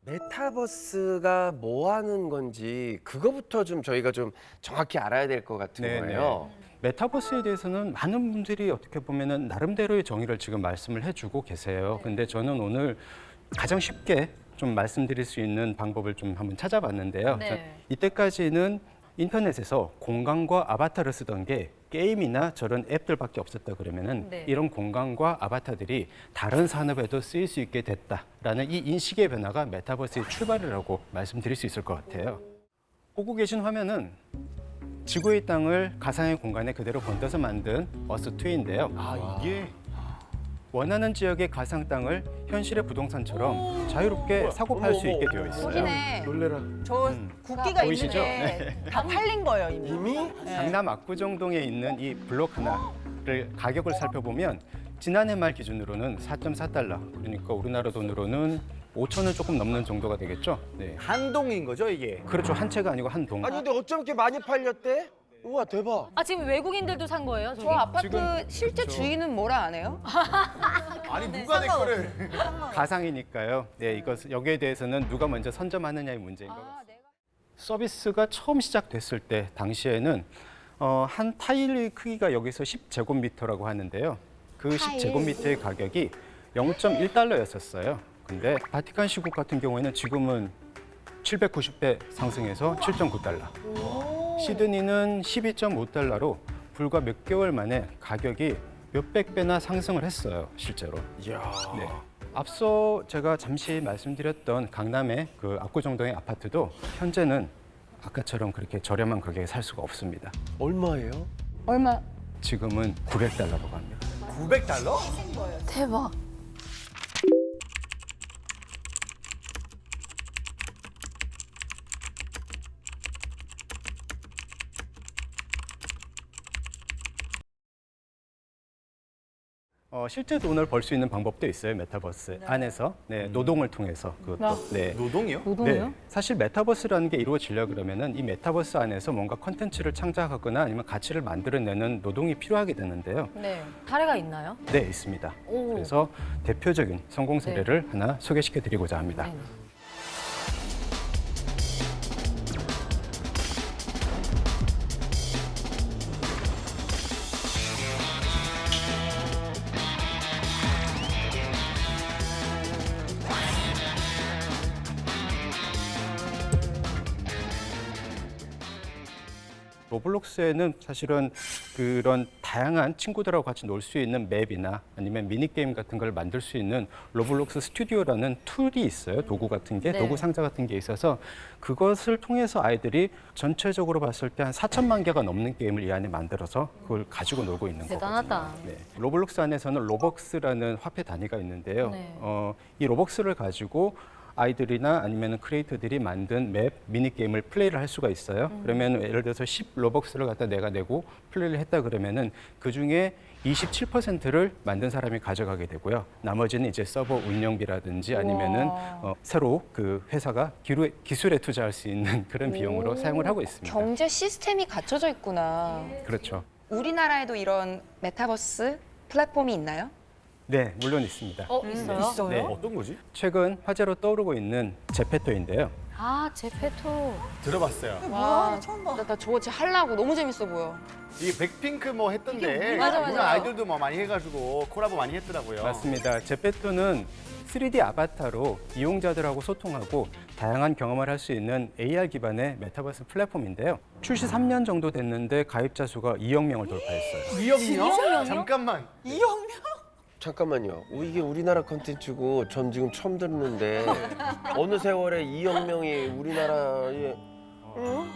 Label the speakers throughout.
Speaker 1: 메타버스가 뭐 하는 건지 그거부터 좀 저희가 좀 정확히 알아야 될 것 같은 거예요.
Speaker 2: 메타버스에 대해서는 많은 분들이 어떻게 보면은 나름대로의 정의를 지금 말씀을 해주고 계세요. 근데 저는 오늘 가장 쉽게 좀 말씀드릴 수 있는 방법을 좀 한번 찾아봤는데요.
Speaker 3: 네.
Speaker 2: 이때까지는 인터넷에서 공간과 아바타를 쓰던 게 게임이나 저런 앱들밖에 없었다 그러면은
Speaker 3: 네.
Speaker 2: 이런 공간과 아바타들이 다른 산업에도 쓰일 수 있게 됐다라는 이 인식의 변화가 메타버스의 출발이라고 말씀드릴 수 있을 것 같아요. 보고 계신 화면은 지구의 땅을 가상의 공간에 그대로 번져서 만든 어스2인데요.
Speaker 4: 아, 이게
Speaker 2: 원하는 지역의 가상 땅을 현실의 부동산처럼 자유롭게 사고 팔 수 있게 되어 있어요.
Speaker 5: 여기네.
Speaker 1: 놀래라.
Speaker 5: 저 국기가
Speaker 2: 보이시죠?
Speaker 5: 있는데 다 팔린 거예요 이미.
Speaker 1: 이미?
Speaker 2: 강남 압구정동에 있는 이 블록 하나를 가격을 살펴보면 지난해 말 기준으로는 4.4달러, 그러니까 우리나라 돈으로는 5,000원 조금 넘는 정도가 되겠죠? 네.
Speaker 4: 한동인 거죠, 이게?
Speaker 2: 그렇죠. 한 채가 아니고 한 동.
Speaker 1: 아니 근데 어쩜 이렇게 많이 팔렸대? 우와 대박.
Speaker 3: 아 지금 외국인들도 산 거예요? 저기?
Speaker 5: 저 아파트
Speaker 2: 지금-
Speaker 5: 실제 주인은 뭐라 안 해요?
Speaker 4: 아니, 누가 내 거를.
Speaker 2: 가상이니까요. 네, 이것 여기에 대해서는 누가 먼저 선점하느냐의 문제인 것 같습니다. 서비스가 처음 시작됐을 때 당시에는 한 타일의 크기가 여기서 10제곱미터라고 하는데요. 그 10제곱미터의 가격이 0.1달러였었어요. 근데 바티칸 시국 같은 경우에는 지금은 790배 상승해서 7.9달러. 시드니는 12.5달러로 불과 몇 개월 만에 가격이 몇백 배나 상승을 했어요, 실제로.
Speaker 1: 이야.
Speaker 2: 네. 앞서 제가 잠시 말씀드렸던 강남의 그 압구정동의 아파트도 현재는 아까처럼 그렇게 저렴한 가격에 살 수가 없습니다.
Speaker 1: 얼마예요?
Speaker 5: 얼마?
Speaker 2: 지금은 900달러라고 합니다.
Speaker 4: 900달러?
Speaker 3: 대박.
Speaker 2: 실제 돈을 벌 수 있는 방법도 있어요, 메타버스 안에서. 네, 노동을 통해서 그것도. 네.
Speaker 4: 노동이요?
Speaker 3: 노동이요?
Speaker 2: 네, 사실 메타버스라는 게 이루어지려 그러면은 이 메타버스 안에서 뭔가 컨텐츠를 창작하거나 아니면 가치를 만들어내는 노동이 필요하게 되는데요.
Speaker 3: 네. 사례가 있나요?
Speaker 2: 네, 있습니다.
Speaker 3: 오.
Speaker 2: 그래서 대표적인 성공 사례를 하나 소개시켜 드리고자 합니다.
Speaker 3: 네.
Speaker 2: 로블록스에는 사실은 그런 다양한 친구들하고 같이 놀 수 있는 맵이나 아니면 미니게임 같은 걸 만들 수 있는 로블록스 스튜디오라는 툴이 있어요. 도구 같은 게,
Speaker 3: 네.
Speaker 2: 도구 상자 같은 게 있어서 그것을 통해서 아이들이 전체적으로 봤을 때 한 4천만 개가 넘는 게임을 이 안에 만들어서 그걸 가지고 놀고 있는
Speaker 3: 대단하다.
Speaker 2: 거거든요. 네. 로블록스 안에서는 로벅스라는 화폐 단위가 있는데요.
Speaker 3: 네.
Speaker 2: 이 로벅스를 가지고 아이들이나 아니면 크리에이터들이 만든 맵, 미니게임을 플레이를 할 수가 있어요. 그러면 예를 들어서 10 로벅스를 갖다 내가 내고 플레이를 했다 그러면은 그중에 27%를 만든 사람이 가져가게 되고요. 나머지는 이제 서버 운영비라든지 아니면은 새로 그 회사가 기술에 투자할 수 있는 그런 비용으로 사용을 하고 있습니다.
Speaker 5: 경제 시스템이 갖춰져 있구나.
Speaker 2: 그렇죠.
Speaker 5: 우리나라에도 이런 메타버스 플랫폼이 있나요?
Speaker 2: 네, 물론 있습니다.
Speaker 3: 있어요?
Speaker 2: 네.
Speaker 4: 어떤 거지?
Speaker 2: 최근 화제로 떠오르고 있는 제페토인데요.
Speaker 3: 아, 제페토.
Speaker 4: 들어봤어요.
Speaker 5: 와, 처음 봐. 나 저거 진짜 하려고 너무 재밌어 보여.
Speaker 4: 이게 백핑크 뭐 했던데.
Speaker 3: 맞아, 맞아.
Speaker 4: 우리나라 아이돌도 뭐 많이 해가지고 콜라보 많이 했더라고요.
Speaker 2: 맞습니다. 제페토는 3D 아바타로 이용자들하고 소통하고 다양한 경험을 할 수 있는 AR 기반의 메타버스 플랫폼인데요. 출시 3년 정도 됐는데 가입자 수가 2억 명을 돌파했어요.
Speaker 4: 2억 명?
Speaker 3: 명이요?
Speaker 4: 잠깐만.
Speaker 1: 잠깐만요. 이게 우리나라 컨텐츠고 전 지금 처음 듣는데 어느 세월에 2억 명이 우리나라에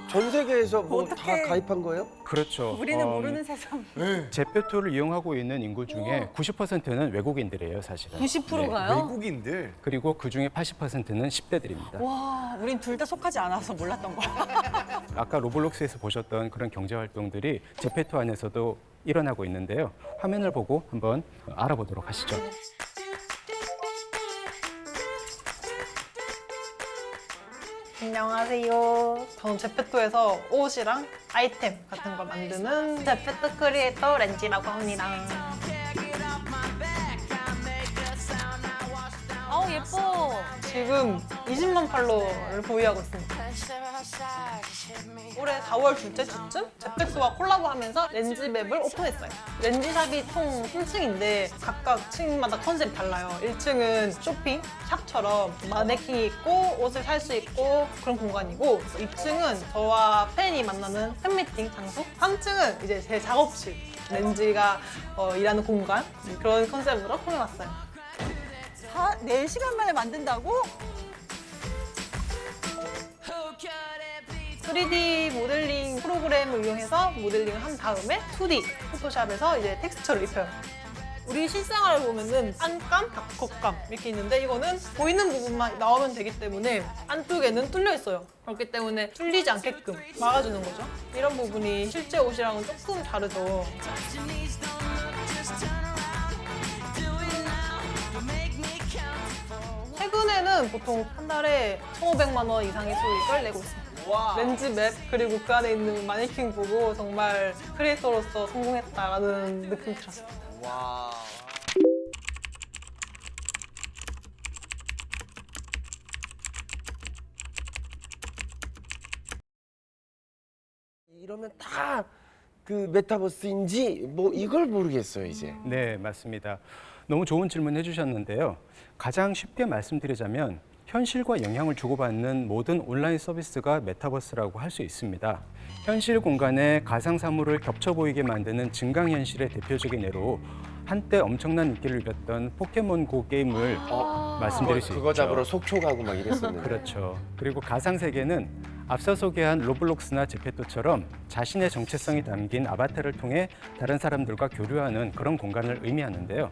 Speaker 1: 전 세계에서 뭐 다 가입한 거예요?
Speaker 2: 그렇죠.
Speaker 5: 우리는 모르는 세상.
Speaker 2: 제페토를 이용하고 있는 인구 중에 90%는 외국인들이에요, 사실은.
Speaker 3: 90%가요?
Speaker 4: 외국인들.
Speaker 2: 그리고 그 중에 80%는 10대들입니다.
Speaker 6: 와, 우린 둘 다 속하지 않아서 몰랐던 거야.
Speaker 2: 아까 로블록스에서 보셨던 그런 경제 활동들이 제페토 안에서도 일어나고 있는데요. 화면을 보고 한번 알아보도록 하시죠.
Speaker 6: 안녕하세요. 저는 제페토에서 옷이랑 아이템 같은 걸 만드는 제페토 크리에이터 렌지라고 합니다.
Speaker 3: 아우, 예뻐.
Speaker 6: 지금 20만 팔로워를 보유하고 있습니다. 올해 4월 둘째 주쯤 제페토와 콜라보하면서 렌즈맵을 오픈했어요. 렌즈샵이 총 3층인데 각각 층마다 컨셉이 달라요. 1층은 쇼핑, 샵처럼 마네킹이 있고 옷을 살 수 있고 그런 공간이고 2층은 저와 팬이 만나는 팬미팅 장소, 3층은 이제 제 작업실, 렌즈가 일하는 공간 그런 컨셉으로 꾸며봤어요.
Speaker 7: 4시간 만에 만든다고?
Speaker 6: 3D 모델링 프로그램을 이용해서 모델링을 한 다음에 2D 포토샵에서 이제 텍스처를 입혀요. 우리 실생활을 보면은 안감, 격감 이렇게 있는데 이거는 보이는 부분만 나오면 되기 때문에 안쪽에는 뚫려 있어요. 그렇기 때문에 뚫리지 않게끔 막아주는 거죠. 이런 부분이 실제 옷이랑은 조금 다르죠. 최근에는 보통 한 달에 1,500만 원 이상의 수익을 내고 있습니다. 렌즈맵 그리고 그 안에 있는 마네킹 보고 정말 크리에이터로서 성공했다라는 느낌이 들었습니다.
Speaker 4: 와.
Speaker 1: 이러면 다 그 메타버스인지 뭐 이걸 모르겠어요 이제.
Speaker 2: 네, 맞습니다. 너무 좋은 질문 해주셨는데요. 가장 쉽게 말씀드리자면 현실과 영향을 주고받는 모든 온라인 서비스가 메타버스라고 할 수 있습니다. 현실 공간에 가상 사물을 겹쳐 보이게 만드는 증강현실의 대표적인 예로 한때 엄청난 인기를 누렸던 포켓몬고 게임을 말씀드릴 수 있죠.
Speaker 1: 그거 잡으러 속초 가고 막 이랬었는데.
Speaker 2: 그렇죠. 그리고 가상 세계는 앞서 소개한 로블록스나 제페토처럼 자신의 정체성이 담긴 아바타를 통해 다른 사람들과 교류하는 그런 공간을 의미하는데요.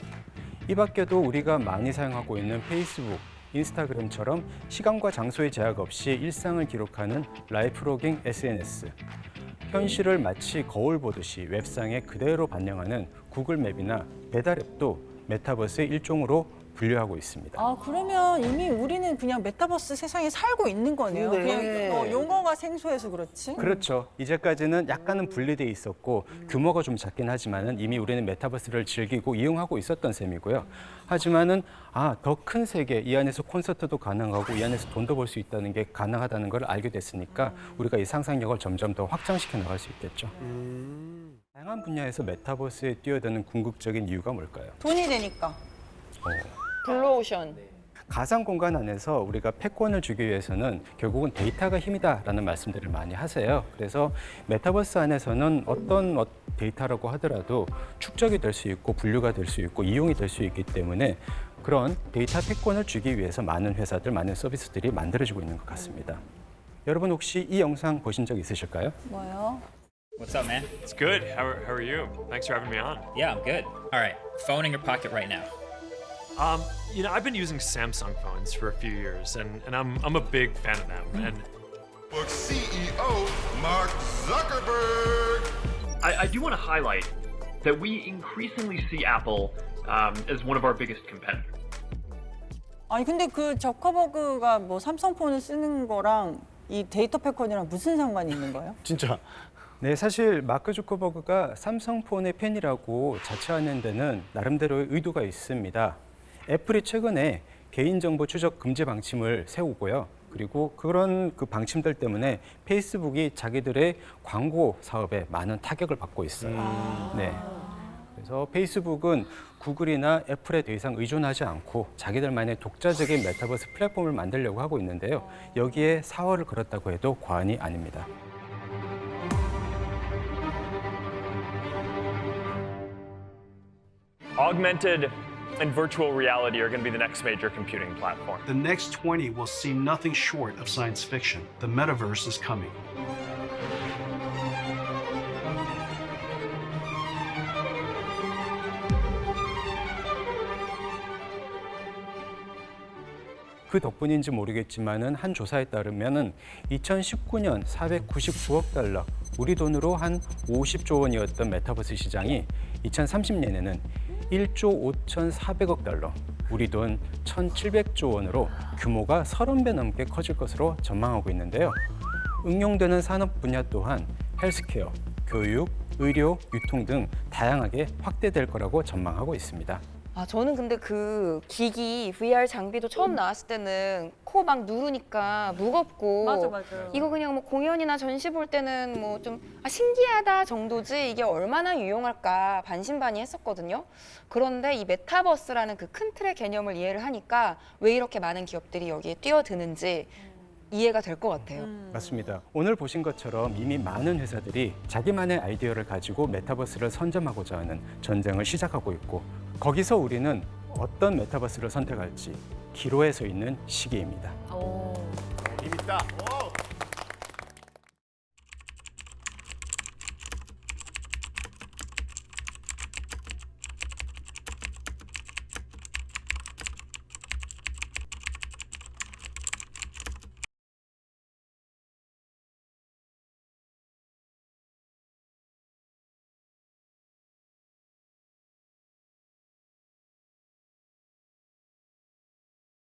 Speaker 2: 이 밖에도 우리가 많이 사용하고 있는 페이스북, 인스타그램처럼 시간과 장소의 제약 없이 일상을 기록하는 라이프로깅 SNS, 현실을 마치 거울 보듯이 웹상에 그대로 반영하는 구글 맵이나 배달 앱도 메타버스의 일종으로 분류하고 있습니다.
Speaker 7: 아, 그러면 이미 우리는 그냥 메타버스 세상에 살고 있는 거네요.
Speaker 1: 네.
Speaker 7: 그냥 용어가 생소해서 그렇지.
Speaker 2: 그렇죠. 이제까지는 약간은 분리돼 있었고 규모가 좀 작긴 하지만은 이미 우리는 메타버스를 즐기고 이용하고 있었던 셈이고요. 하지만은 더 큰 세계, 이 안에서 콘서트도 가능하고 이 안에서 돈도 벌 수 있다는 게 가능하다는 걸 알게 됐으니까 우리가 이 상상력을 점점 더 확장시켜 나갈 수 있겠죠. 다양한 분야에서 메타버스에 뛰어드는 궁극적인 이유가 뭘까요?
Speaker 7: 돈이 되니까.
Speaker 5: 블루오션.
Speaker 2: 가상 공간 안에서 우리가 패권을 주기 위해서는 결국은 데이터가 힘이다라는 말씀들을 많이 하세요. 그래서 메타버스 안에서는 어떤 데이터라고 하더라도 축적이 될 수 있고 분류가 될 수 있고 이용이 될 수 있기 때문에 그런 데이터 패권을 주기 위해서 많은 회사들, 많은 서비스들이 만들어지고 있는 것 같습니다. 여러분 혹시 이 영상 보신 적 있으실까요?
Speaker 7: 뭐요?
Speaker 8: What's up, man?
Speaker 9: It's good. How are you? Thanks for having me on.
Speaker 8: Yeah, I'm good. All right, phone in your pocket right now.
Speaker 9: I've been using Samsung phones for a few years, and I'm a big fan of them. And
Speaker 10: Facebook CEO Mark Zuckerberg.
Speaker 11: I do want to highlight that we increasingly see Apple as one of our biggest competitors.
Speaker 7: 아니 근데 그 저커버그가 뭐 삼성폰을 쓰는 거랑 이 데이터 패권이랑 무슨 상관이 있는 거예요?
Speaker 4: 진짜.
Speaker 2: 네, 사실 마크 주커버그가 삼성폰의 팬이라고 자처하는 데는 나름대로의 의도가 있습니다. 애플이 최근에 개인정보 추적 금지 방침을 세우고요. 그리고 그런 그 방침들 때문에 페이스북이 자기들의 광고 사업에 많은 타격을 받고 있어요. 네. 그래서 페이스북은 구글이나 애플에 더 이상 의존하지 않고 자기들만의 독자적인 메타버스 플랫폼을 만들려고 하고 있는데요. 여기에 사활을 걸었다고 해도 과언이 아닙니다.
Speaker 9: augmented and virtual reality are going to be the next major computing platform.
Speaker 12: The next 20 will seem nothing short of science fiction. The metaverse is coming.
Speaker 2: 그 덕분인지 모르겠지만은 한 조사에 따르면은 2019년 499억 달러, 우리 돈으로 한 50조 원이었던 메타버스 시장이 2030년에는 1조 5,400억 달러, 우리 돈 1,700조 원으로 규모가 30배 넘게 커질 것으로 전망하고 있는데요. 응용되는 산업 분야 또한 헬스케어, 교육, 의료, 유통 등 다양하게 확대될 거라고 전망하고 있습니다.
Speaker 5: 아, 저는 근데 그 기기 VR 장비도 처음 나왔을 때는 코 막 누르니까 무겁고
Speaker 7: 맞아, 맞아요.
Speaker 5: 이거 그냥 뭐 공연이나 전시 볼 때는 뭐 좀 신기하다 정도지 이게 얼마나 유용할까 반신반의했었거든요. 그런데 이 메타버스라는 그 큰 틀의 개념을 이해를 하니까 왜 이렇게 많은 기업들이 여기에 뛰어드는지 이해가 될 것 같아요.
Speaker 2: 맞습니다. 오늘 보신 것처럼 이미 많은 회사들이 자기만의 아이디어를 가지고 메타버스를 선점하고자 하는 전쟁을 시작하고 있고 거기서 우리는 어떤 메타버스를 선택할지 기로에 서 있는 시기입니다.
Speaker 3: 오.
Speaker 4: 재밌다.